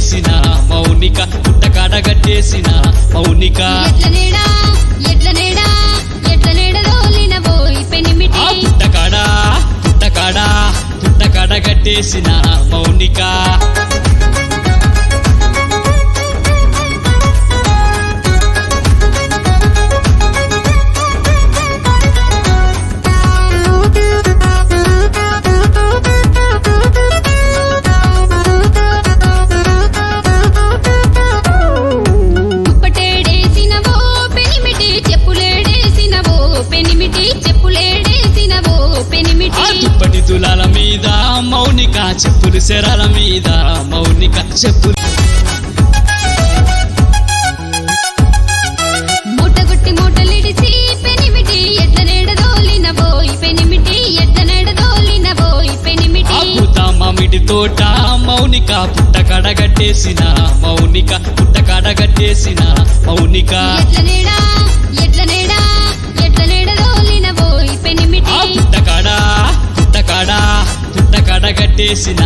కట్టేసిన మౌనిక పుట్టకాడ కట్టేసిన మౌనిక ఎట్ల నేడ దోలిన పోయి పెనిమిటి పుట్టకాడ కట్టేసిన మౌనిక దుప్పటి తులాల మీద మౌనిక చెప్పులు శరాల మీద మౌనిక చెప్పులు మూటలిడిసి పెనిమిటి ఎట్ల నేడ దోలిన పోయి పెనిమిటి అబ్బుత మామిడి తోట మౌనిక పుట్టకాడ కట్టేసిన మౌనిక పుట్టకాడ కట్టేసిన మౌనిక ఎట్ల నేడ దోలిన పోయి పెనిమిటి పుట్టకాడ కట్టేసిన